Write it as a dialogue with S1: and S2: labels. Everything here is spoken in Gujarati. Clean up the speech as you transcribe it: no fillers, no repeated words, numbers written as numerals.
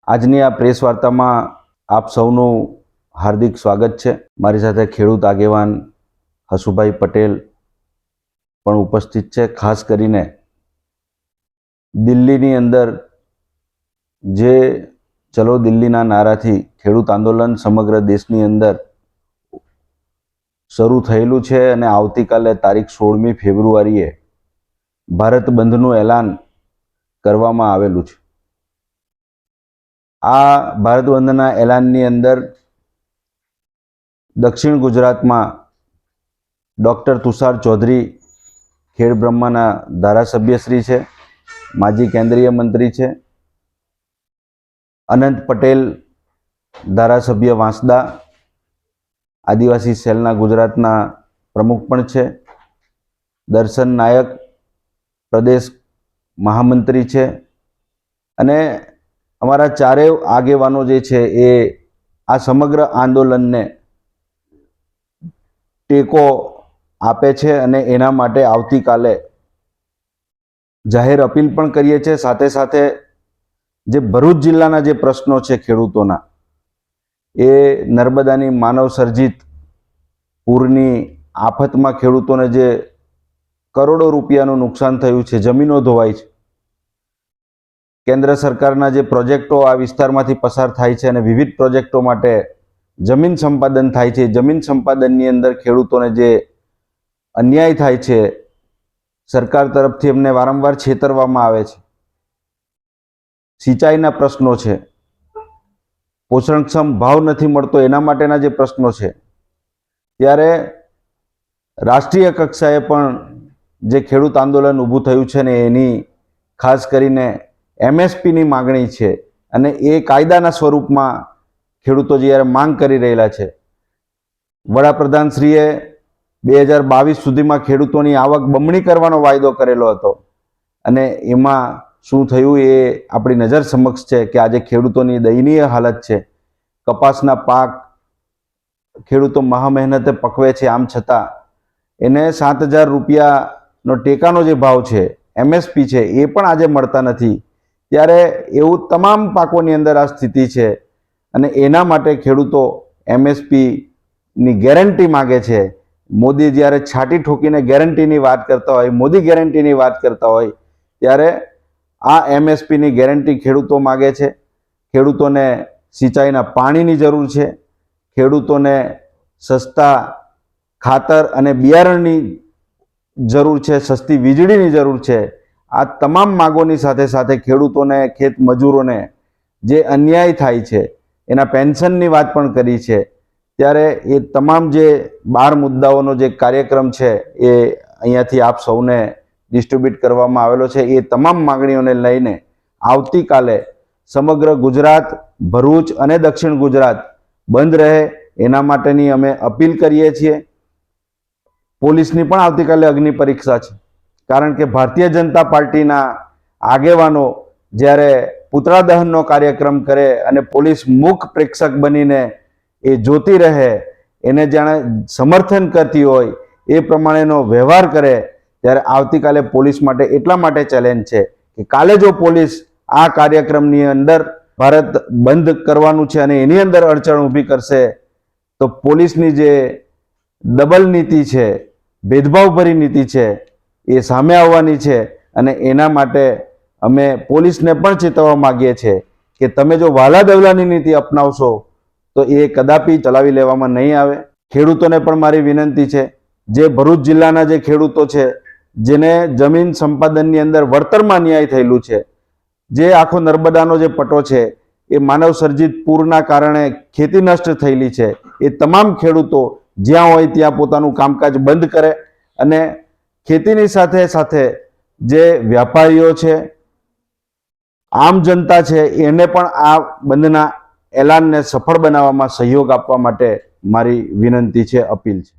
S1: આજની આ પ્રેસ વાર્તામાં આપ સૌનું હાર્દિક સ્વાગત છે। મારી સાથે ખેડૂત આગેવાન હસુભાઈ પટેલ પણ ઉપસ્થિત છે। ખાસ કરીને દિલ્હીની અંદર જે ચલો દિલ્હીના નારાથી ખેડૂત આંદોલન સમગ્ર દેશની અંદર શરૂ થયેલું છે અને આવતીકાલે તારીખ 16મી ફેબ્રુઆરીએ ભારત બંધનું એલાન કરવામાં આવેલું છે। આ ભારત બંધના એલાનની અંદર દક્ષિણ ગુજરાતમાં ડૉક્ટર તુષાર ચૌધરી ખેડબ્રહ્માના ધારાસભ્યશ્રી છે, માજી કેન્દ્રીય મંત્રી છે, અનંત પટેલ ધારાસભ્ય વાંસદા આદિવાસી સેલના ગુજરાતના પ્રમુખ પણ છે, દર્શન નાયક પ્રદેશ મહામંત્રી છે અને અમારા ચારેય આગેવાનો જે છે એ આ સમગ્ર આંદોલનને ટેકો આપે છે અને એના માટે આવતીકાલે જાહેર અપીલ પણ કરીએ છીએ। સાથે સાથે જે ભરૂચ જિલ્લાના જે પ્રશ્નો છે ખેડૂતોના, એ નર્મદાની માનવ સર્જિત પૂરની આફતમાં ખેડૂતોને જે કરોડો રૂપિયાનું નુકસાન થયું છે, જમીનો ધોવાઈ છે, કેન્દ્ર સરકારના જે પ્રોજેક્ટો આ વિસ્તારમાંથી પસાર થાય છે અને વિવિધ પ્રોજેક્ટો માટે જમીન સંપાદન થાય છે, જમીન સંપાદનની અંદર ખેડૂતોને જે અન્યાય થાય છે, સરકાર તરફથી એમને વારંવાર છેતરવામાં આવે છે, સિંચાઈના પ્રશ્નો છે, પોષણક્ષમ ભાવ નથી મળતો એના માટેના જે પ્રશ્નો છે, ત્યારે રાષ્ટ્રીય કક્ષાએ પણ જે ખેડૂત આંદોલન ઊભું થયું છે ને એની ખાસ કરીને એમએસપીની માગણી છે અને એ કાયદાના સ્વરૂપમાં ખેડૂતો જ્યારે માંગ કરી રહેલા છે। વડાપ્રધાનશ્રીએ 2022 સુધીમાં ખેડૂતોની આવક બમણી કરવાનો વાયદો કરેલો હતો અને એમાં શું થયું એ આપણી નજર સમક્ષ છે કે આજે ખેડૂતોની દયનીય હાલત છે। કપાસના પાક ખેડૂતો મહા મહેનતે પકવે છે, આમ છતાં એને 7,000 રૂપિયાનો ટેકાનો જે ભાવ છે, એમએસપી છે, એ પણ આજે મળતા નથી। ત્યારે એવું તમામ પાકોની અંદર આ સ્થિતિ છે અને એના માટે ખેડૂતો એમએસપીની ગેરંટી માગે છે। મોદી જ્યારે છાટી ઠોકીને ગેરંટીની વાત કરતા હોય, મોદી ગેરંટીની વાત કરતા હોય, ત્યારે આ એમએસપીની ગેરંટી ખેડૂતો માગે છે। ખેડૂતોને સિંચાઈના પાણીની જરૂર છે, ખેડૂતોને સસ્તા ખાતર અને બિયારણની જરૂર છે, સસ્તી વીજળીની જરૂર છે। આ તમામ માગોની સાથે સાથે ખેડૂતોને, ખેત મજૂરોને જે અન્યાય થાય છે એના પેન્શનની વાત પણ કરી છે। ત્યારે એ તમામ જે 12 મુદ્દાઓનો જે કાર્યક્રમ છે એ અહીંયાથી આપ સૌને ડિસ્ટ્રીબ્યુટ કરવામાં આવેલો છે। એ તમામ માગણીઓને લઈને આવતીકાલે સમગ્ર ગુજરાત, ભરૂચ અને દક્ષિણ ગુજરાત બંધ રહે એના માટેની અમે અપીલ કરીએ છીએ। પોલીસની પણ આવતીકાલે અગ્નિ પરીક્ષા છે, કારણ કે ભારતીય જનતા પાર્ટીના આગેવાનો જ્યારે પુતળા દહનનો કાર્યક્રમ કરે અને પોલીસ મૂક પ્રેક્ષક બનીને એ જોતી રહે, એને જાણે સમર્થન કરતી હોય એ પ્રમાણેનો વ્યવહાર કરે, ત્યારે આવતીકાલે પોલીસ માટે એટલા માટે ચેલેન્જ છે કે કાલે જો પોલીસ આ કાર્યક્રમની અંદર ભારત બંધ કરવાનું છે અને એની અંદર અડચણ ઊભી કરશે તો પોલીસની જે ડબલ નીતિ છે, ભેદભાવભરી નીતિ છે, એ સામે આવવાની છે અને એના માટે અમે પોલીસને પણ ચેતવવા માગીએ છીએ કે તમે જો વાલા દવલાની નીતિ અપનાવશો તો એ કદાપી ચલાવી લેવામાં નહીં આવે। ખેડૂતોને પણ મારી વિનંતી છે, જે ભરૂચ જિલ્લાના જે ખેડૂતો છે, જેને જમીન સંપાદનની અંદર વળતરમાં ન્યાય થયેલું છે, જે આખો નર્મદાનો જે પટ્ટો છે એ માનવ સર્જિત પૂરના કારણે ખેતી નષ્ટ થયેલી છે, એ તમામ ખેડૂતો જ્યાં હોય ત્યાં પોતાનું કામકાજ બંધ કરે અને ખેતીની સાથે સાથે જે વ્યાપારીઓ છે, આમ જનતા છે, એને પણ આ બંધના એલાનને સફળ બનાવવામાં સહયોગ આપવા માટે મારી વિનંતી છે, અપીલ છે।